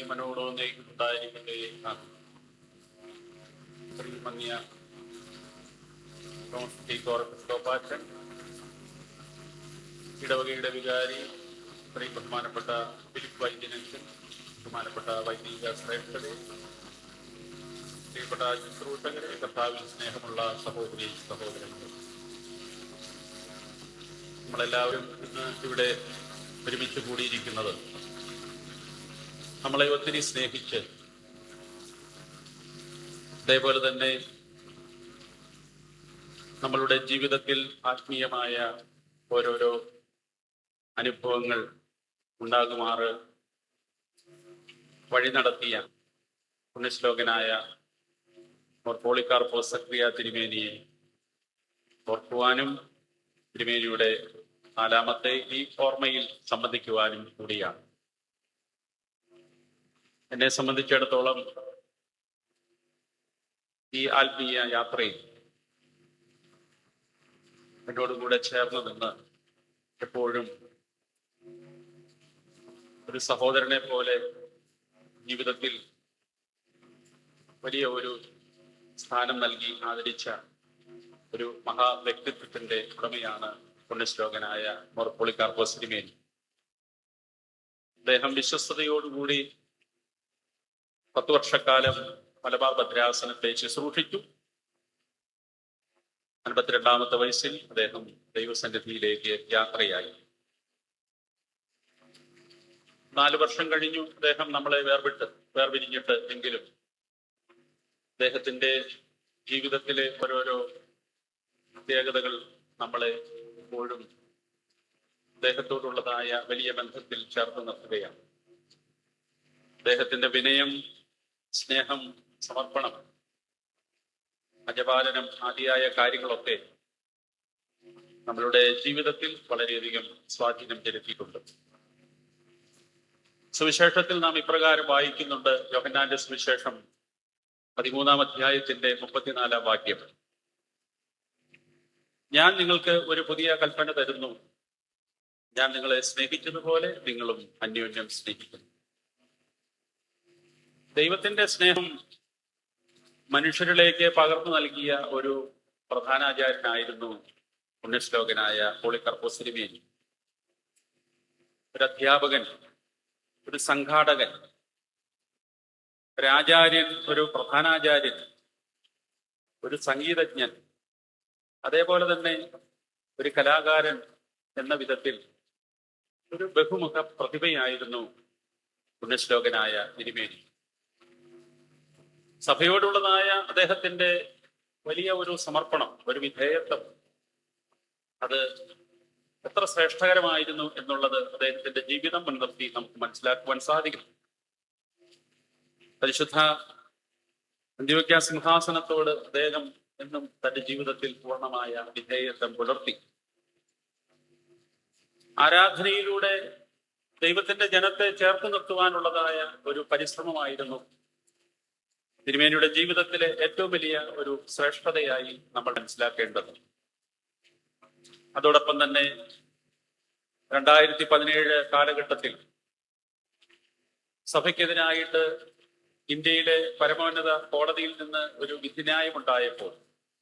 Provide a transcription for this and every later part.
മനോടൊന്നേക്കുണ്ടായിരിക്കട്ടെ. ശ്രീമന്യ corporation ഇടവകയുടെ വികാരി ശ്രീ ബഹുമാനപ്പെട്ട ഫിലിപ്പ് വൈദ്യനച്ചൻ, ബഹുമാനപ്പെട്ട വൈദിക ശ്രേഷ്ഠരെ, പ്രിയപ്പെട്ട ശുശ്രൂഷകരെ, കർത്താവിൽ സ്നേഹമുള്ള സഹോദരി സഹോദരങ്ങൾ, നമ്മളെല്ലാവരും ഇന്ന് ഇവിടെ ഒരുമിച്ച് കൂടിയിരിക്കുന്നത് നമ്മളെ ഒത്തിരി സ്നേഹിച്ച്, അതേപോലെ തന്നെ നമ്മളുടെ ജീവിതത്തിൽ ആത്മീയമായ ഓരോരോ അനുഭവങ്ങൾ ഉണ്ടാകുമാറ് വഴി നടത്തിയ പുണ്യശ്ലോകനായ പോളികാർപ്പോസ് സക്രിയ തിരുമേനിയെ ഓർക്കുവാനും തിരുമേനിയുടെ 4ാമത്തെ ഈ ഓർമ്മയിൽ സംബന്ധിക്കുവാനും കൂടിയാണ്. എന്നെ സംബന്ധിച്ചിടത്തോളം ഈ ആത്മീയ യാത്രയിൽ എന്നോടുകൂടെ ചേർന്ന് നിന്ന് എപ്പോഴും ഒരു സഹോദരനെ പോലെ ജീവിതത്തിൽ വലിയ ഒരു സ്ഥാനം നൽകി ആദരിച്ച ഒരു മഹാവ്യക്തിത്വത്തിന്റെ ഉടമയാണ് പുണ്യശ്ലോകനായ പോളികാർപ്പോസ് തിരുമേനി. അദ്ദേഹം വിശ്വസ്തയോടുകൂടി 10 വർഷക്കാലം മലബാർ ഭദ്രാസനത്തെ ശുശ്രൂഷിച്ചു. 52ാമത്തെ വയസ്സിൽ അദ്ദേഹം ദൈവസന്നിധിയിലേക്ക് യാത്രയായി. 4 വർഷം കഴിഞ്ഞു അദ്ദേഹം നമ്മളെ വേർപിരിഞ്ഞിട്ട്. എങ്കിലും അദ്ദേഹത്തിന്റെ ജീവിതത്തിലെ ഓരോരോ പ്രത്യേകതകൾ നമ്മളെ എപ്പോഴും അദ്ദേഹത്തോടുള്ളതായ വലിയ ബന്ധത്തിൽ ചേർത്ത് നിർത്തുകയാണ്. അദ്ദേഹത്തിന്റെ വിനയം, സ്നേഹം, സമർപ്പണം, അജപാലനം ആദിയായ കാര്യങ്ങളൊക്കെ നമ്മളുടെ ജീവിതത്തിൽ വളരെയധികം സ്വാധീനം ചെലുത്തിയിട്ടുണ്ട്. സുവിശേഷത്തിൽ നാം ഇപ്രകാരം വായിക്കുന്നുണ്ട്. യോഹന്നാന്റെ സുവിശേഷം 13-ാം അധ്യായത്തിന്റെ 34-ാം വാക്യം: ഞാൻ നിങ്ങൾക്ക് ഒരു പുതിയ കൽപ്പന തരുന്നു, ഞാൻ നിങ്ങളെ സ്നേഹിച്ചതുപോലെ നിങ്ങളും അന്യോന്യം സ്നേഹിക്കുന്നു. ദൈവത്തിന്റെ സ്നേഹം മനുഷ്യരിലേക്ക് പകർന്നു നൽകിയ ഒരു പ്രധാനാചാര്യനായിരുന്നു പുണ്യശ്ലോകനായ പോളികാർപ്പോസ് തിരുമേനി. ഒരു അധ്യാപകൻ, ഒരു സംഘാടകൻ, ഒരു ആചാര്യൻ, ഒരു പ്രധാനാചാര്യൻ, ഒരു സംഗീതജ്ഞൻ, അതേപോലെ തന്നെ ഒരു കലാകാരൻ എന്ന വിധത്തിൽ ഒരു ബഹുമുഖ പ്രതിഭയായിരുന്നു പുണ്യശ്ലോകനായ തിരുമേനി. സഭയോടുള്ളതായ അദ്ദേഹത്തിന്റെ വലിയ ഒരു സമർപ്പണം, ഒരു വിധേയത്വം, അത് എത്ര ശ്രേഷ്ഠകരമായിരുന്നു എന്നുള്ളത് അദ്ദേഹത്തിന്റെ ജീവിതം മുൻനിർത്തി നമുക്ക് മനസ്സിലാക്കുവാൻ സാധിക്കും. പരിശുദ്ധ അന്ത്യോക്യ സിംഹാസനത്തോട് അദ്ദേഹം എന്നും തന്റെ ജീവിതത്തിൽ പൂർണ്ണമായ വിധേയത്വം പുലർത്തി. ആരാധനയിലൂടെ ദൈവത്തിന്റെ ജനത്തെ ചേർത്ത് നിർത്തുവാനുള്ളതായ ഒരു പരിശ്രമമായിരുന്നു തിരുമേനിയുടെ ജീവിതത്തിലെ ഏറ്റവും വലിയ ഒരു ശ്രേഷ്ഠതയായി നമ്മൾ മനസ്സിലാക്കേണ്ടത്. അതോടൊപ്പം തന്നെ 2017 കാലഘട്ടത്തിൽ സഭയ്ക്കെതിരായിട്ട് ഇന്ത്യയിലെ പരമോന്നത കോടതിയിൽ നിന്ന് ഒരു വിധിന്യായം ഉണ്ടായപ്പോൾ,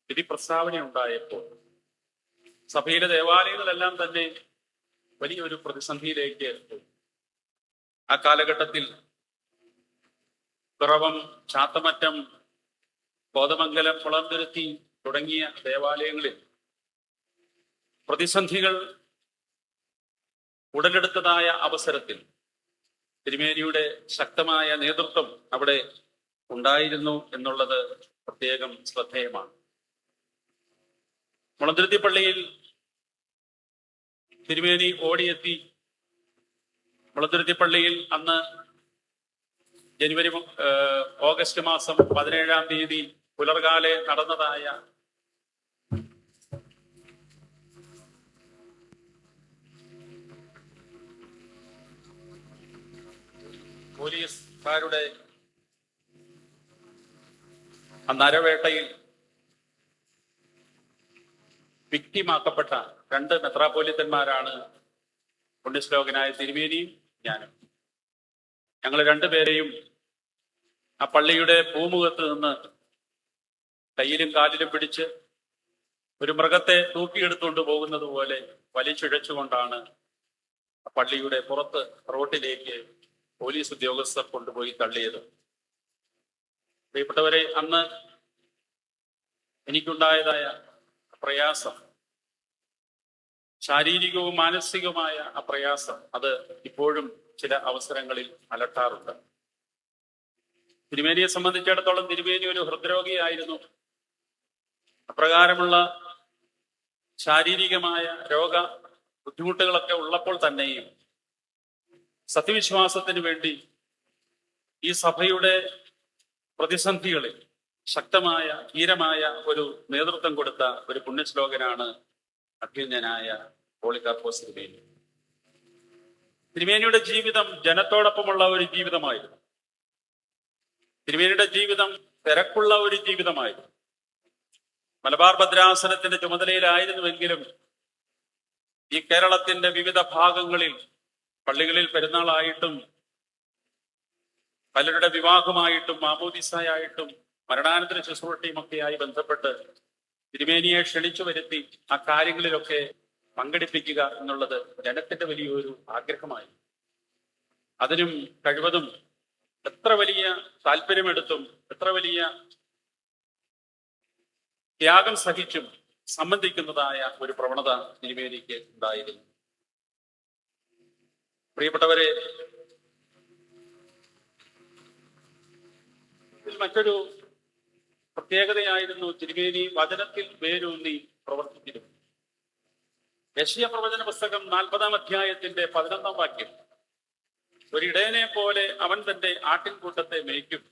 വിധി പ്രസ്താവന ഉണ്ടായപ്പോൾ, സഭയിലെ ദേവാലയങ്ങളെല്ലാം തന്നെ വലിയൊരു പ്രതിസന്ധിയിലേക്ക് പോയി. ആ കാലഘട്ടത്തിൽ പിറവം, ചാത്തമറ്റം, കോതമംഗലം, കുളന്തുരുത്തി തുടങ്ങിയ ദേവാലയങ്ങളിൽ പ്രതിസന്ധികൾ ഉടലെടുത്തതായ അവസരത്തിൽ തിരുമേനിയുടെ ശക്തമായ നേതൃത്വം അവിടെ ഉണ്ടായിരുന്നു എന്നുള്ളത് പ്രത്യേകം ശ്രദ്ധേയമാണ്. മുളന്തുരുത്തി പള്ളിയിൽ തിരുമേനി ഓടിയെത്തി. മുളന്തുരുത്തി പള്ളിയിൽ അന്ന് ഓഗസ്റ്റ് മാസം 17-ാം തീയതി പുലർകാലെ നടന്നതായ പോലീസുകാരുടെ നരവേട്ടയിൽ വിക്ടിമാക്കപ്പെട്ട 2 മെത്രാപ്പോലിത്തന്മാരാണ് പുണ്യശ്ലോകനായ തിരുമേനിയും ഞാനും. ഞങ്ങൾ രണ്ടുപേരെയും ആ പള്ളിയുടെ പൂമുഖത്ത് നിന്ന് കയ്യിലും കാലിലും പിടിച്ച് ഒരു മൃഗത്തെ തൂക്കിയെടുത്തുകൊണ്ട് പോകുന്നത് പോലെ വലിച്ചിഴച്ചുകൊണ്ടാണ് പള്ളിയുടെ പുറത്ത് റോഡിലേക്ക് പോലീസ് ഉദ്യോഗസ്ഥർ കൊണ്ടുപോയി തള്ളിയത്. പ്രിയപ്പെട്ടവരെ, അന്ന് എനിക്കുണ്ടായതായ പ്രയാസം, ശാരീരികവും മാനസികവുമായ ആ പ്രയാസം, അത് ഇപ്പോഴും ചില അവസരങ്ങളിൽ അലട്ടാറുണ്ട്. തിരുമേനിയെ സംബന്ധിച്ചിടത്തോളം തിരുമേനി ഒരു ഹൃദ്രോഗിയായിരുന്നു. അപ്രകാരമുള്ള ശാരീരികമായ രോഗ ബുദ്ധിമുട്ടുകളൊക്കെ ഉള്ളപ്പോൾ തന്നെയും സത്യവിശ്വാസത്തിന് വേണ്ടി ഈ സഭയുടെ പ്രതിസന്ധികളിൽ ശക്തമായ ധീരമായ ഒരു നേതൃത്വം കൊടുത്ത ഒരു പുണ്യശ്ലോകനാണ് അഭിനന്ദനായ പോളികാർപ്പോസ് തിരുമേനി. തിരുമേനിയുടെ ജീവിതം ജനത്തോടൊപ്പമുള്ള ഒരു ജീവിതമായിരുന്നു. തിരുമേനിയുടെ ജീവിതം തിരക്കുള്ള ഒരു ജീവിതമായിരുന്നു. മലബാർ ഭദ്രാസനത്തിന്റെ ചുമതലയിലായിരുന്നുവെങ്കിലും ഈ കേരളത്തിന്റെ വിവിധ ഭാഗങ്ങളിൽ പള്ളികളിൽ പെരുന്നാളായിട്ടും പലരുടെ വിവാഹമായിട്ടും മാമോദിസായിട്ടും മരണാനന്തര ശുശ്രൂഷയുമൊക്കെയായി ബന്ധപ്പെട്ട് തിരുമേനിയെ ക്ഷണിച്ചു വരുത്തി ആ കാര്യങ്ങളിലൊക്കെ പങ്കെടുപ്പിക്കുക എന്നുള്ളത് ജനത്തിന്റെ വലിയൊരു ആഗ്രഹമായി. അതിനും കഴിവതും എത്ര വലിയ താല്പര്യമെടുത്തും എത്ര വലിയ ത്യാഗം സഹിച്ചും സംബന്ധിക്കുന്നതായ ഒരു പ്രവണത തിരുമേനിക്ക് ഉണ്ടായിരുന്നു. പ്രിയപ്പെട്ടവരെ, ഇതിൽ മറ്റൊരു പ്രത്യേകതയായിരുന്നു തിരുമേനി വചനത്തിൽ വേരൂന്നി പ്രവർത്തിച്ചിരുന്നു. യെശയ്യാ പ്രവചന പുസ്തകം 40-ാം അധ്യായത്തിന്റെ 11-ാം വാക്യം, ഒരിടയനെ പോലെ അവൻ തന്റെ ആട്ടിൻകൂട്ടത്തെ മേയ്ക്കും,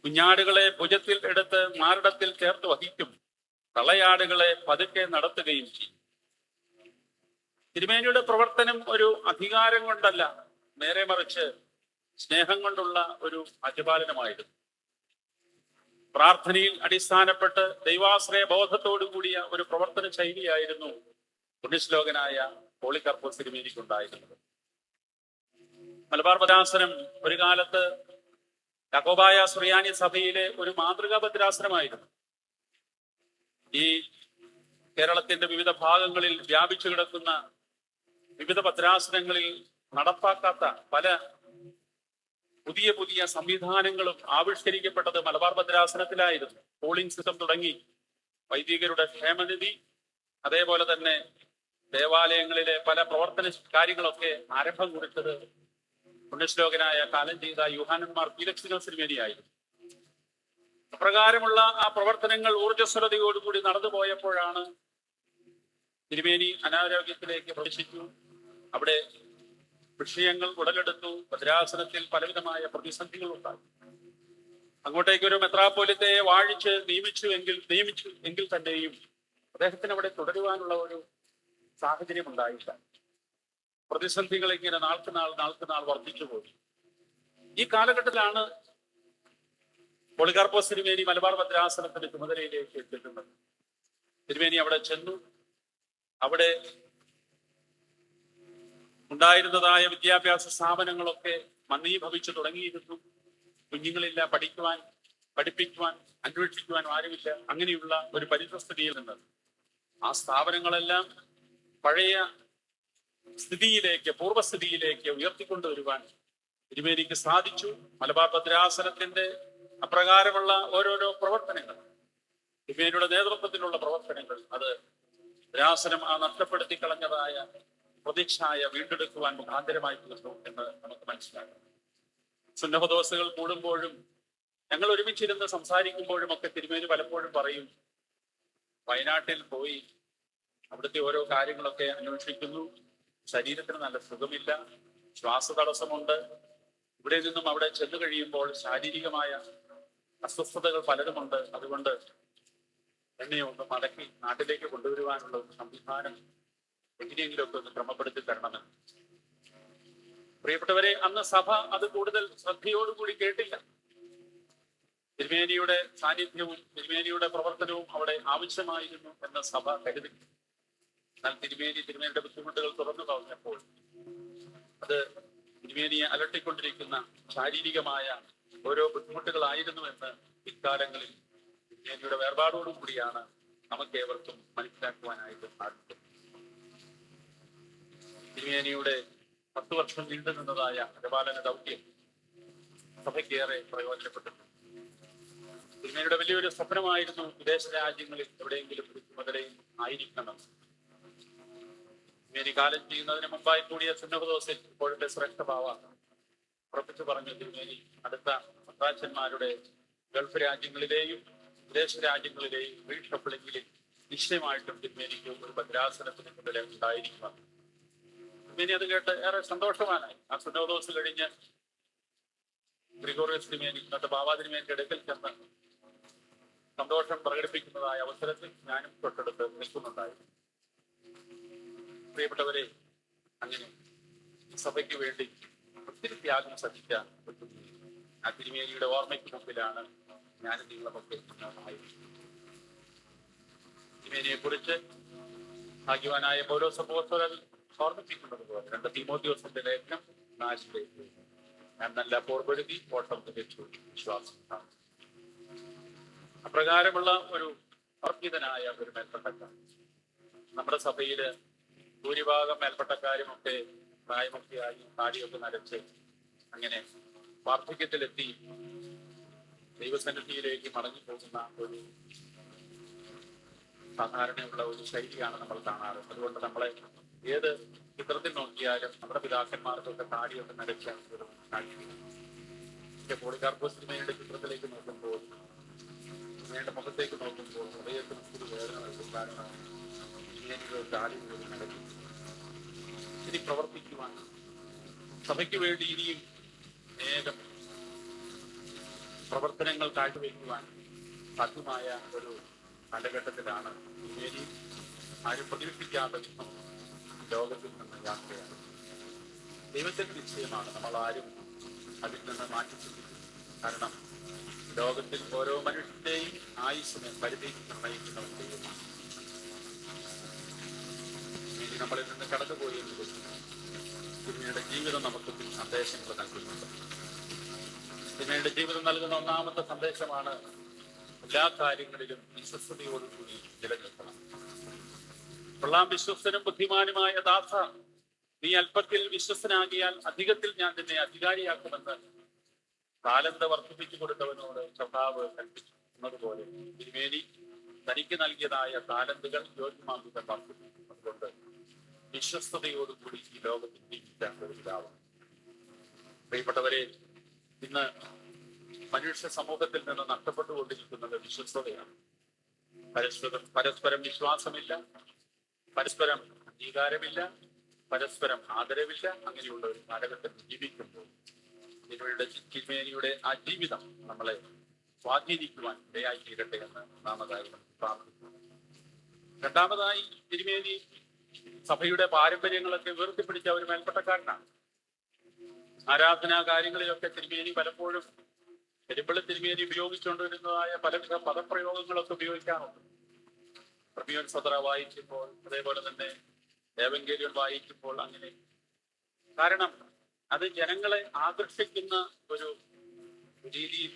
കുഞ്ഞാടുകളെ ഭുജത്തിൽ എടുത്ത് മാറിടത്തിൽ ചേർത്ത് വഹിക്കും, തളയാടുകളെ പതുക്കെ നടത്തുകയും ചെയ്യും. തിരുമേനിയുടെ പ്രവർത്തനം ഒരു അധികാരം കൊണ്ടല്ല, നേരെ മറിച്ച് സ്നേഹം കൊണ്ടുള്ള ഒരു പരിപാലനമായിരുന്നു. പ്രാർത്ഥനയിൽ അടിസ്ഥാനപ്പെട്ട് ദൈവാശ്രയ ബോധത്തോടു കൂടിയ ഒരു പ്രവർത്തന ശൈലിയായിരുന്നു പുണ്യശ്ലോകനായ പോളികാർപ്പോസ് തിരുമേനിക്കുണ്ടായിരുന്നത്. മലബാർ ഭദ്രാസനം ഒരു കാലത്ത് യാക്കോബായ സുറിയാനി സഭയിലെ ഒരു മാതൃകാ ഭദ്രാസനമായിരുന്നു. ഈ കേരളത്തിന്റെ വിവിധ ഭാഗങ്ങളിൽ വ്യാപിച്ചു കിടക്കുന്ന വിവിധ ഭദ്രാസനങ്ങളിൽ നടപ്പാക്കാത്ത പല പുതിയ പുതിയ സംവിധാനങ്ങളും ആവിഷ്കരിക്കപ്പെട്ടത് മലബാർ ഭദ്രാസനത്തിലായിരുന്നു. പോളിംഗ് സിസ്റ്റം തുടങ്ങി വൈദികരുടെ ക്ഷേമനിധി, അതേപോലെ തന്നെ ദേവാലയങ്ങളിലെ പല പ്രവർത്തന കാര്യങ്ങളൊക്കെ ആരംഭം കുറിച്ചത് പുണ്യശ്ലോകനായ കാലം ചെയ്ത യൂഹാനന്മാർ ഫീലക്സിനോസ് തിരുമേനിയായിരുന്നു. അപ്രകാരമുള്ള ആ പ്രവർത്തനങ്ങൾ ഊർജ്ജസ്വലതയോടുകൂടി നടന്നു പോയപ്പോഴാണ് തിരുമേനി അനാരോഗ്യത്തിലേക്ക് പ്രവേശിച്ചു. അവിടെ വിഷയങ്ങൾ ഉടലെടുത്തു. ഭദ്രാസനത്തിൽ പലവിധമായ പ്രതിസന്ധികൾ ഉണ്ടായി. അങ്ങോട്ടേക്ക് ഒരു മെത്രാപ്പോലിത്തയെ വാഴിച്ച് നിയമിച്ചു എങ്കിൽ തന്നെയും അദ്ദേഹത്തിന് അവിടെ തുടരുവാനുള്ള ഒരു സാഹചര്യം ഉണ്ടായില്ല. പ്രതിസന്ധികൾ ഇങ്ങനെ നാൾക്ക് നാൾ വർദ്ധിച്ചു പോയി. ഈ കാലഘട്ടത്തിലാണ് പോളികാർപ്പോസ് തിരുമേനി മലബാർ ഭദ്രാസനത്തിന്റെ ചുമതലയിലേക്ക് എത്തുന്നത്. തിരുമേനി അവിടെ ചെന്നു. അവിടെ ഉണ്ടായിരുന്നതായ വിദ്യാഭ്യാസ സ്ഥാപനങ്ങളൊക്കെ മന്ദീഭവിച്ചു തുടങ്ങിയിരുന്നു. കുഞ്ഞുങ്ങളില്ല, പഠിപ്പിക്കുവാൻ അന്വേഷിക്കുവാൻ ആരുമില്ല. അങ്ങനെയുള്ള ഒരു പരിതസ്ഥിതിയിൽ നിന്ന് ആ സ്ഥാപനങ്ങളെല്ലാം പഴയ സ്ഥിതിയിലേക്ക്, പൂർവ്വസ്ഥിതിയിലേക്ക് ഉയർത്തിക്കൊണ്ടുവരുവാൻ തിരുമേനിക്ക് സാധിച്ചു. മലബാർ ഭദ്രാസനത്തിന്റെ അപ്രകാരമുള്ള ഓരോരോ പ്രവർത്തനങ്ങൾ, തിരുമേനിയുടെ നേതൃത്വത്തിലുള്ള പ്രവർത്തനങ്ങൾ, അത് ഭദ്രാസനം ആ നഷ്ടപ്പെടുത്തി കളഞ്ഞതായ പ്രതീക്ഷായ വീണ്ടെടുക്കുവാൻ മുഖാന്തരമായി തീർന്നു എന്ന് നമുക്ക് മനസ്സിലാക്കാം. സുന്നഹദോസുകൾ കൂടുമ്പോഴും ഞങ്ങൾ ഒരുമിച്ചിരുന്ന് സംസാരിക്കുമ്പോഴും ഒക്കെ തിരുമേനി പലപ്പോഴും പറയും, വയനാട്ടിൽ പോയി അവിടുത്തെ ഓരോ കാര്യങ്ങളൊക്കെ അന്വേഷിക്കുന്നു. ശരീരത്തിന് നല്ല സുഖമില്ല, ശ്വാസതടസ്സമുണ്ട്. ഇവിടെ നിന്നും അവിടെ ചെന്നു കഴിയുമ്പോൾ ശാരീരികമായ അസ്വസ്ഥതകൾ പലതുമുണ്ട്. അതുകൊണ്ട് എന്നെ ഒന്ന് മടക്കി നാട്ടിലേക്ക് കൊണ്ടുവരുവാനുള്ള ഒരു സംവിധാനം എങ്ങനെയെങ്കിലുമൊക്കെ ഒന്ന് ക്രമപ്പെടുത്തി തരണമെന്ന്. പ്രിയപ്പെട്ടവരെ, അന്ന് സഭ അത് കൂടുതൽ ശ്രദ്ധയോടുകൂടി കേട്ടില്ല. തിരുമേനിയുടെ സാന്നിധ്യവും തിരുമേനിയുടെ പ്രവർത്തനവും അവിടെ ആവശ്യമായിരുന്നു എന്ന് സഭ കരുതി. എന്നാൽ തിരുമേനിയുടെ ബുദ്ധിമുട്ടുകൾ തുറന്നു പറഞ്ഞപ്പോൾ അത് തിരുമേനിയെ അലട്ടിക്കൊണ്ടിരിക്കുന്ന ശാരീരികമായ ഓരോ ബുദ്ധിമുട്ടുകളായിരുന്നു എന്ന് ഇക്കാലങ്ങളിൽ തിരുമേനിയുടെ വേർപാടോടുകൂടിയാണ് നമുക്ക് ഏവർക്കും മനസ്സിലാക്കുവാനായിട്ട് സാധിക്കും. തിരുമേനിയുടെ 10 വർഷം നീണ്ടു നിന്നതായ പരിപാലന ദൗത്യം സഭയ്ക്കേറെ പ്രയോജനപ്പെട്ടിട്ടുണ്ട്. തിരുമേനിയുടെ വലിയൊരു സ്വപ്നമായിരുന്നു വിദേശ രാജ്യങ്ങളിൽ എവിടെയെങ്കിലും ഒരു ചുമതലയും ആയിരിക്കണം. തിരുമേനി കാലം ചെയ്യുന്നതിന് മുമ്പായി കൂടിയ സുന്നഹദോസിൽ ഇപ്പോഴത്തെ ശ്രേഷ്ഠ ഭാവ ഉറപ്പിച്ചു പറഞ്ഞു, തിരുമേനി അടുത്ത സന്താച്ചന്മാരുടെ ഗൾഫ് രാജ്യങ്ങളിലെയും വിദേശ രാജ്യങ്ങളിലെയും റീഷഫിളിംഗിൽ നിശ്ചയമായിട്ടും തിരുമേനിക്ക് ഒരു ഭദ്രാസനത്തിന് മുതലേ ഉണ്ടായിരിക്കണം. തിരുമേനി അത് കേട്ട് ഏറെ സന്തോഷവാനായി. ആ സുന്നഹദോസ് കഴിഞ്ഞ് ഗ്രിഗോറിയസ് തിരുമേനി ഇന്നത്തെ ബാബാ തിരുമേനിയുടെ അടുക്കൽ ചെന്ന് സന്തോഷം പ്രകടിപ്പിക്കുന്നതായ അവസരത്തിൽ ഞാനും തൊട്ടടുത്ത് നിൽക്കുന്നുണ്ടായിരുന്നു. പ്രിയപ്പെട്ടവരെ, അങ്ങനെ സഭയ്ക്ക് വേണ്ടി ഒത്തിരി ത്യാഗം സഹിച്ച ആ തിരുമേനിയുടെ ഓർമ്മയ്ക്ക് മുമ്പിലാണ് ഞാനും നിങ്ങളുമൊക്കെ തിരുമേനിയെ കുറിച്ച് ഭാഗ്യവാനായ പൗലോസ് അപ്പോസ്തലൻ ഓർമ്മിപ്പിക്കുന്നത് പോലെ 2 തീമോഥെയോസിന്റെ ലേഖനം 4 ഞാൻ നല്ല പോർപെടുത്തി ഓട്ടം തികച്ചു വിശ്വാസം. അപ്രകാരമുള്ള ഒരു അർപ്പിതനായ ഒരു മേൽപ്പട്ടക്കാരൻ നമ്മുടെ സഭയില് ഭൂരിഭാഗം മേൽപ്പട്ടക്കാരുമൊക്കെ പ്രായമൊക്കെയായി താടിയൊക്കെ നരച്ച് അങ്ങനെ വാർദ്ധക്യത്തിലെത്തി ദൈവസന്നിധിയിലേക്ക് മടങ്ങി പോകുന്ന ഒരു സാധാരണയുള്ള ഒരു ശൈലിയാണ് നമ്മൾ കാണാറ്. അതുകൊണ്ട് നമ്മളെ ഏത് ചിത്രത്തിൽ നോക്കിയാലും നമ്മുടെ പിതാക്കന്മാർക്കൊക്കെ താടിയൊക്കെ നരച്ച ഒരു പോളികാർപ്പോസ് തിരുമേനിയുടെ ചിത്രത്തിലേക്ക് നോക്കുമ്പോൾ, തിരുമേനിയുടെ മുഖത്തേക്ക് നോക്കുമ്പോൾ ഹൃദയത്തിന് ഒത്തിരി വേദന നൽകും. കാരണം തിരുമേനിയുടെ താടി പോലും നടക്കും. ഇനി പ്രവർത്തിക്കുവാൻ സഭയ്ക്ക് വേണ്ടി ഇനിയും അനേകം പ്രവർത്തനങ്ങൾ കാഴ്ചവെക്കുവാൻ സാധ്യമായ ഒരു കാലഘട്ടത്തിലാണ് തിരുമേനി ആരും പ്രതീക്ഷിക്കാത്ത വിധം ലോകത്തിൽ നിന്ന് യാത്രയാണ്. ദൈവത്തിന്റെ നിശ്ചയമാണ്, നമ്മൾ ആരും അതിൽ നിന്ന് മാറ്റി ചിന്തിക്കും. കാരണം ലോകത്തിൽ ഓരോ മനുഷ്യന്റെയും ആയുസ്സിനെ പരിധി നിർണ്ണയിക്കുന്ന ഒരു ദൈവമാണ്. ഇനി നമ്മളിൽ നിന്ന് കടന്നുപോയെങ്കിലും തിരുമേനിയുടെ ജീവിതം നമുക്ക് സന്ദേശങ്ങൾ നൽകുന്നുണ്ട്. തിരുമേനിയുടെ ജീവിതം നൽകുന്ന ഒന്നാമത്തെ സന്ദേശമാണ് എല്ലാ കാര്യങ്ങളിലും വിശ്വസ്തയോടുകൂടി നിലനിൽക്കണം. കൊള്ളാം വിശ്വസ്തനും ബുദ്ധിമാനുമായ ദാസ, നീ അല്പത്തിൽ വിശ്വസ്തനാകിയാൽ അധികത്തിൽ ഞാൻ നിന്നെ അധികാരിയാക്കുമെന്ന് താലന്ത് വർദ്ധിപ്പിച്ചു കൊടുത്തവനോട് കർത്താവ് കൽപ്പിക്കുന്നതുപോലെ തിരുമേനി തനിക്ക് നൽകിയതായ താലന്തുകൾ യോഗ്യമാകുക വർദ്ധിപ്പിക്കുന്നതുകൊണ്ട് വിശ്വസ്തയോടുകൂടി ഈ ലോകത്തിൽ ജീവിച്ച ഒരു പിതാവ്. പ്രിയപ്പെട്ടവരെ, ഇന്ന് മനുഷ്യ സമൂഹത്തിൽ നിന്ന് നഷ്ടപ്പെട്ടുകൊണ്ടിരിക്കുന്നത് വിശ്വസ്തതയാണ്. പരസ്പരം വിശ്വാസമില്ല, പരസ്പരം അംഗീകാരമില്ല, പരസ്പരം ആദരവില്ല. അങ്ങനെയുള്ള ഒരു കാലഘട്ടത്തിൽ ജീവിക്കുമ്പോൾ തിരുമേനിയുടെ ആ ജീവിതം നമ്മളെ സ്വാധീനിക്കുവാൻ ഇടയായി തീരട്ടെ എന്ന് ഒന്നാമതായി പ്രാർത്ഥിക്കുന്നു. രണ്ടാമതായി, തിരുമേനി സഭയുടെ പാരമ്പര്യങ്ങളൊക്കെ ഉയർത്തിപ്പിടിച്ച ഒരു മേൽപ്പട്ടക്കാരനാണ്. ആരാധനാ കാര്യങ്ങളിലൊക്കെ തിരുമേനി പലപ്പോഴും പെരുമ്പള്ളി തിരുമേനി ഉപയോഗിച്ചുകൊണ്ടിരുന്നതായ പലവിധ പദപ്രയോഗങ്ങളൊക്കെ ഉപയോഗിക്കാറുണ്ട്. പ്രമിയോൻ സദറ വായിക്കുമ്പോൾ, അതേപോലെ തന്നെ ഏവങ്കേലിയൻ വായിക്കുമ്പോൾ, അങ്ങനെ കാരണം അത് ജനങ്ങളെ ആകർഷിക്കുന്ന ഒരു രീതിയിൽ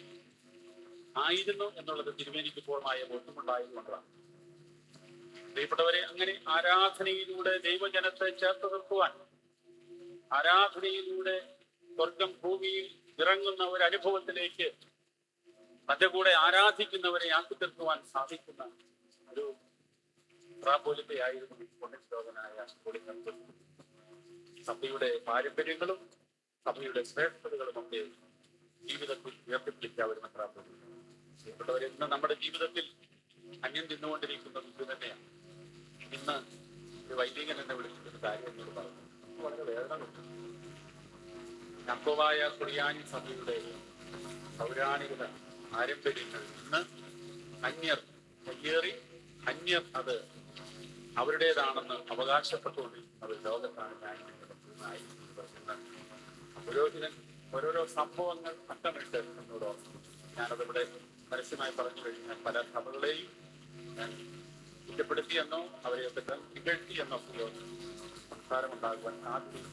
ആയിരുന്നു എന്നുള്ളത് തിരുമേനിക്ക് പൂർണ്ണമായ ബോധ്യമുണ്ടായതുകൊണ്ടാണ്. പ്രിയപ്പെട്ടവരെ, അങ്ങനെ ആരാധനയിലൂടെ ദൈവജനത്തെ ചേർത്ത് നിർത്തുവാൻ, ആരാധനയിലൂടെ സ്വർഗം ഭൂമിയിൽ ഇറങ്ങുന്ന ഒരു അനുഭവത്തിലേക്ക് തന്റെ കൂടെ ആരാധിക്കുന്നവരെ ആക്കി തീർക്കുവാൻ സാധിക്കുന്ന ഒരു പ്രാബല്യതയായിരുന്നു പുണ്യശ്ലോകനായ സഭയുടെ പാരമ്പര്യങ്ങളും സഭയുടെ ശ്രേഷ്ഠതകളും ഒക്കെ ജീവിതത്തിൽ ഉയർത്തിപ്പിടിച്ച ഒരു മെത്രാപ്പൊലീത്ത. പ്രിയപ്പെട്ടവരെ, ഇന്ന് നമ്മുടെ ജീവിതത്തിൽ അന്യം തിന്നുകൊണ്ടിരിക്കുന്നത് ഇത് തന്നെയാണ്. ഇന്ന് ഒരു വൈദികൻ എന്നെ വിളിച്ചിട്ടൊരു കാര്യം എന്നോട് പറഞ്ഞു, വളരെ വേദന കിട്ടും. യാക്കോബായ കുറിയാനി സഭയുടെ പൗരാണിക പാരമ്പര്യങ്ങൾ ഇന്ന് അന്യർ കയ്യേറി, അന്യർ അത് അവരുടേതാണെന്ന് അവകാശപ്പെട്ടുകൊണ്ടിരിക്കുന്ന ഒരു ലോകത്താണ് ഞാൻ പുരോഹിതൻ ഓരോരോ സംഭവങ്ങൾ അക്കമിട്ട് എന്നോട് ഞാനതിവിടെ പരസ്യമായി പറഞ്ഞു കഴിഞ്ഞാൽ പല സഭകളെയും ഞാൻ കുറ്റപ്പെടുത്തിയെന്നോ അവരെയൊക്കെ ഇകഴ്ത്തി എന്നൊക്കെയോ സംസാരമുണ്ടാകുവാൻ ആദ്യം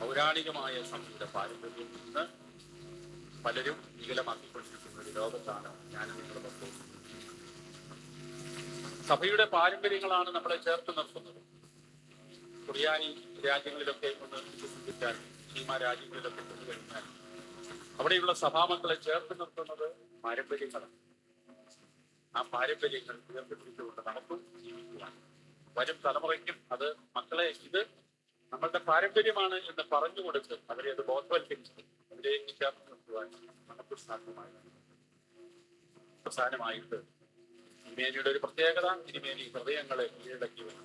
പൗരാണികമായ സഭയുടെ പാരമ്പര്യം ഇന്ന് പലരും വികലമാക്കിക്കൊണ്ടിരിക്കുന്ന ഒരു ലോകത്താണ് ഞാൻ നിങ്ങളൊക്കെ. സഭയുടെ പാരമ്പര്യങ്ങളാണ് നമ്മളെ ചേർത്ത് നിർത്തുന്നത്. കൊറിയാനി രാജ്യങ്ങളിലൊക്കെ ഒന്ന് വികസിപ്പിച്ചാൽ, സീമാ രാജ്യങ്ങളിലൊക്കെ കൊണ്ടുകഴിഞ്ഞാൽ അവിടെയുള്ള സഭാമക്കളെ ചേർത്ത് നിർത്തുന്നത് പാരമ്പര്യങ്ങളാണ്. ആ പാരമ്പര്യങ്ങൾ ഉയർത്തിപ്പിടിച്ചുകൊണ്ട് നമുക്കും ജീവിക്കുവാൻ, വരും തലമുറയ്ക്കും അത് മക്കളെ ഇത് നമ്മളുടെ പാരമ്പര്യമാണ് എന്ന് പറഞ്ഞു കൊടുത്ത് അവരെ അത് ബോധവൽക്കരിച്ച് അവരേക്ക് ചേർത്ത് നിർത്തുവാൻ നമുക്ക് സാധ്യമായിരുന്നു. അവസാനമായിട്ട് തിരുമേനിയുടെ ഒരു പ്രത്യേകത, തിരുമേനി ഹൃദയങ്ങളെ കീഴടക്കി വന്നു.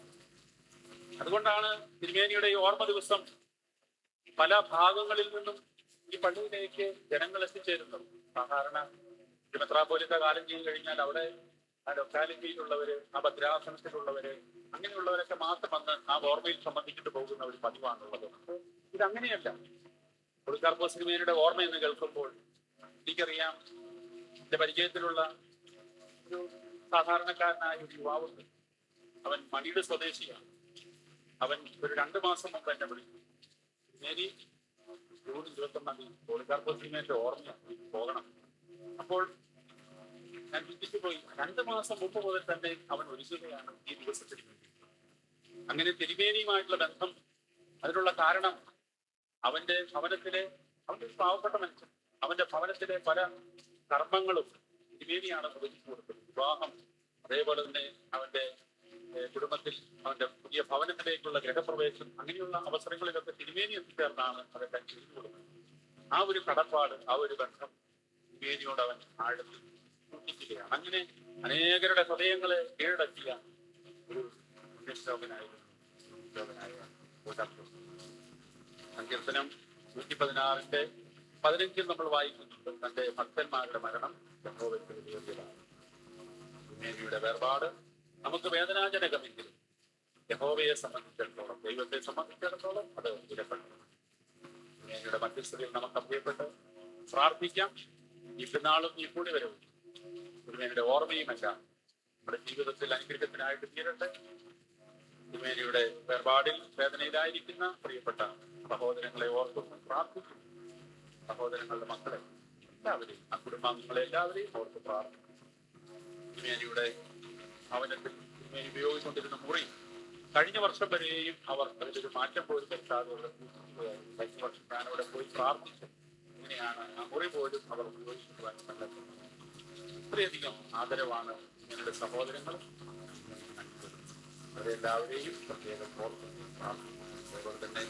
അതുകൊണ്ടാണ് തിരുമേനിയുടെ ഈ ഓർമ്മ ദിവസം പല ഭാഗങ്ങളിൽ നിന്നും ഈ പള്ളിയിലേക്ക് ജനങ്ങൾ എത്തിച്ചേരുന്നത്. സാധാരണ മെത്രാപ്പോലിത്ത കാലം ചെയ്ത് കഴിഞ്ഞാൽ അവിടെ ആ ലൊക്കാലിറ്റിയിലുള്ളവര്, ആ ഭദ്രാസനത്തിലുള്ളവര്, അങ്ങനെയുള്ളവരൊക്കെ മാത്രം വന്ന് ആ ഓർമ്മയിൽ സംബന്ധിച്ചിട്ട് പോകുന്ന ഒരു പതിവാണുള്ളത്. ഇതങ്ങനെയല്ല. പുളിക്കാർപ്പോസ് തിരുമേനിയുടെ ഓർമ്മ എന്ന് കേൾക്കുമ്പോൾ എനിക്കറിയാം, എന്റെ പരിചയത്തിലുള്ള ഒരു സാധാരണക്കാരനായ ഒരു യുവാവുണ്ട്. അവൻ മണിയുടെ സ്വദേശിയാണ്. അവൻ ഒരു 2 മാസം മുമ്പ് എന്നെ വിളിച്ചു, തിരുമേനി ജൂൺ 21 പുളിക്കാർപ്പോസ് തിരുമേനിയുടെ ഓർമ്മ പോകണം. അപ്പോൾ ഞാൻ ചിന്തിച്ചു പോയി. 2 മാസം മുമ്പ് മുതൽ തന്നെ അവൻ ഒരുങ്ങുകയാണ് ഈ ദിവസത്തിന് വേണ്ടി. അങ്ങനെ തിരുമേനിയുമായിട്ടുള്ള ബന്ധം, അതിനുള്ള കാരണം അവന്റെ ഭവനത്തിലെ, അവന്റെ ഒരു പാവപ്പെട്ട മനുഷ്യൻ, അവന്റെ ഭവനത്തിലെ പല കർമ്മങ്ങളും തിരുമേനിയാണ് നിർവഹിച്ചു കൊടുത്തത്. വിവാഹം, അതേപോലെ തന്നെ അവന്റെ കുടുംബത്തിൽ അവന്റെ പുതിയ ഭവനത്തിലേക്കുള്ള ഗൃഹപ്രവേശം, അങ്ങനെയുള്ള അവസരങ്ങളിലൊക്കെ തിരുമേനി എത്തിച്ചേർന്നാണ് അതൊക്കെ ചെയ്തു കൊടുക്കുന്നത്. ആ ഒരു കടപ്പാട്, ആ ഒരു ബന്ധം തിരുമേനിയോട് അവൻ ആഴത്തിൽ സൂക്ഷിക്കുകയാണ്. അങ്ങനെ അനേകരുടെ ഹൃദയങ്ങളെ കീഴടക്കിയ ഒരു പുണ്യശ്ലോകനായ സങ്കീർത്തനം 116:15 നമ്മൾ വായിക്കുന്നുണ്ട്. തന്റെ ഭക്തന്മാരുടെ മരണം യഹോവയ്ക്ക് വലിയതാണ്. തിരുമേനിയുടെ വേർപാട് നമുക്ക് വേദനാജനകമെങ്കിലും യഹോവയെ സംബന്ധിച്ചിടത്തോളം, ദൈവത്തെ സംബന്ധിച്ചിടത്തോളം അത് വിലപ്പെട്ടു. തിരുമേനിയുടെ മധ്യസ്ഥതയിൽ നമുക്ക് അഭ്യപ്പെട്ട് പ്രാർത്ഥിക്കാം. ഈ പെരുന്നാളും ഈ കൂടി വരവും തിരുമേനിയുടെ ഓർമ്മയുമല്ല നമ്മുടെ ജീവിതത്തിൽ അനുഗ്രഹത്തിനായിട്ട് തീരട്ടെ. തിരുമേനിയുടെ വേർപാടിൽ വേദനയിലായിരിക്കുന്ന പ്രിയപ്പെട്ട സഹോദരങ്ങളെ ഓർക്കുന്നു, പ്രാർത്ഥിക്കുന്നു. സഹോദരങ്ങളുടെ മക്കളെ എല്ലാവരെയും, ആ കുടുംബാംഗങ്ങളെ എല്ലാവരെയും ഓർത്ത് പ്രാർത്ഥിക്കുന്നു. തിരുമേനിയുടെ ഭവനത്തിൽ തിരുമേനി ഉപയോഗിച്ചുകൊണ്ടിരുന്ന മുറി കഴിഞ്ഞ വർഷം വരെയും അവർ അതിലൊരു മാറ്റം പോലും വരുത്താതെ കഴിഞ്ഞ വർഷം ഞാനവിടെ പോയി പ്രാർത്ഥിച്ചു. ഇങ്ങനെയാണ് ആ മുറി പോലും അവർ ഉപയോഗിക്കുവാൻ കണ്ടെത്തുന്നത്. ഇത്രയധികം ആദരവാണ് ഞങ്ങളുടെ സഹോദരങ്ങൾ. അവരെല്ലാവരെയും പ്രത്യേകം ഓർക്കുന്നു, പ്രാർത്ഥിക്കുന്നു. അതുപോലെ തന്നെ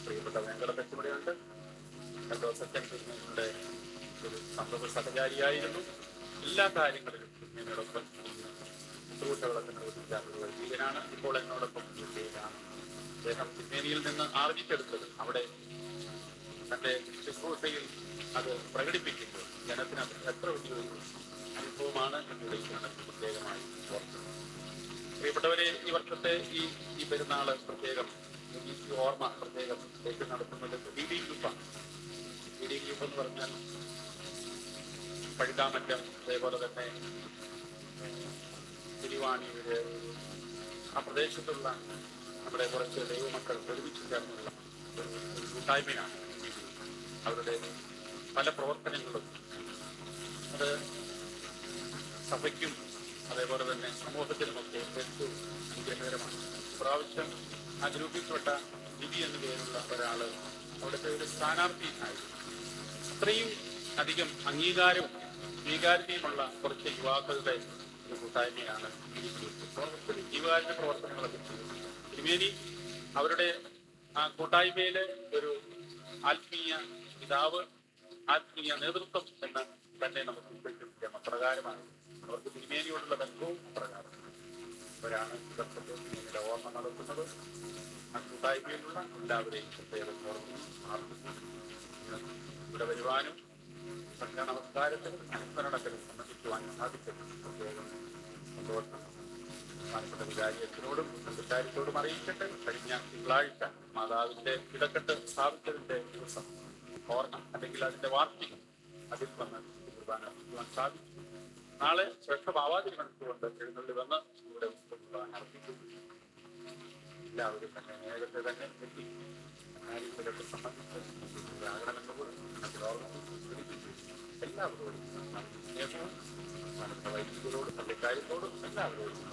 പ്രിയപ്പെട്ട വേങ്കട തെറ്റുമടിയുണ്ട്. രണ്ടോ സെക്കൻഡ് ഒരു സംഭവ സഹചാരിയായിരുന്നു. എല്ലാ കാര്യങ്ങളിലും എന്നോടൊപ്പം ശുശ്രൂഷകളൊക്കെ നിർവഹിക്കാറുള്ള ജീവനാണ്. ഇപ്പോൾ എന്നോടൊപ്പം ചെയ്യുകയാണ്. അദ്ദേഹം തിരുമേനിയിൽ നിന്ന് ആർജിച്ചെടുത്തത് അവിടെ തന്റെ ശുശ്രൂഷയിൽ അത് പ്രകടിപ്പിക്കുമ്പോൾ ജനത്തിന് എത്ര വലിയൊരു അനുഭവമാണ് എന്നൂടെ പ്രത്യേകമായി ഓർക്കുന്നത്. പ്രിയപ്പെട്ടവരെ, ഈ വർഷത്തെ ഈ പെരുന്നാള് പ്രത്യേകം, ഈ ഓർമ്മ പ്രത്യേകം നടത്തുന്നത് DD ഗ്രൂപ്പാണ്. DD ഗ്രൂപ്പ് എന്ന് പറഞ്ഞാൽ പഴുതാമറ്റം, അതേപോലെ തന്നെ തിരുവാണിയൂര്, ആ പ്രദേശത്തുള്ള നമ്മുടെ കുറച്ച് ദൈവമക്കൾ ഒരുമിച്ച് ചേർന്നുള്ള ഒരു കൂട്ടായ്മയാണ്. അവരുടെ പല പ്രവർത്തനങ്ങളും അത് സഭയ്ക്കും അതേപോലെ തന്നെ സമൂഹത്തിനുമൊക്കെ ഏറ്റവും അനുഗ്രഹകരമാണ്. പ്രാവശ്യം ആ ഗ്രൂപ്പിൽപ്പെട്ട വിധി എന്നു പേരുള്ള ഒരാള് അവിടുത്തെ ഒരു സ്ഥാനാർത്ഥിയായിരുന്നു. അത്രയും അധികം അംഗീകാരവും സ്വീകാര്യതയുമുള്ള കുറച്ച് യുവാക്കളുടെ ഒരു കൂട്ടായ്മയാണ് ഈ ഗ്രൂപ്പ്. ജീവകാരുണ്യ പ്രവർത്തനങ്ങളൊക്കെ ചെയ്യും. തിരുമേനി അവരുടെ ആ കൂട്ടായ്മയിലെ ഒരു ആത്മീയ പിതാവ്, ആത്മീയ നേതൃത്വം എന്ന് തന്നെ നമുക്ക് ഉൾപ്പെട്ടിരിക്കാം. അപ്രകാരമാണ് അവർക്ക് തിരുമേനിയോടുള്ള ബന്ധവും അപ്രകാരം. അവരാണ് തിരുമേനിയുടെ ഓർമ്മ നടത്തുന്നത്. ആ കൂട്ടായ്മയിലുള്ള എല്ലാവരെയും പ്രത്യേകം ഓർമ്മ ഇവിടെ വരുവാനും സംഘ നമസ്കാരത്തിനും അനുസ്മരണത്തിനും സംബന്ധിക്കുവാനും സാധിച്ചത് പ്രത്യേകം സന്തോഷം. ബഹുമാനപ്പെട്ട വികാരിയത്തിനോടും വികാരിത്തോടും അറിയിക്കട്ടെ. കഴിഞ്ഞ തിങ്കളാഴ്ച മാതാവിന്റെ ഇടക്കെട്ട് സ്ഥാപിച്ചതിന്റെ ദിവസം ഓർമ്മ, അല്ലെങ്കിൽ അതിന്റെ വാർഷികം, അതിൽ വന്ന് കുർബാന അർപ്പിക്കുവാൻ സാധിച്ചു. നാളെ ശ്രേഷ്ഠഭാവാതിരുമനത്തുകൊണ്ട് എഴുന്നള്ളി വന്ന് ഇവിടെ കുർബാന അർപ്പിക്കും. എല്ലാവരും തന്നെ നേരത്തെ തന്നെ എത്തി കാര്യങ്ങളൊക്കെ സംബന്ധിച്ച് വ്യാകരണങ്ങളോടും എല്ലാവരോടും സ്നേഹവും നമ്മുടെ വൈദികരോടും പള്ളിക്കാര്യത്തോടും എല്ലാവരോടും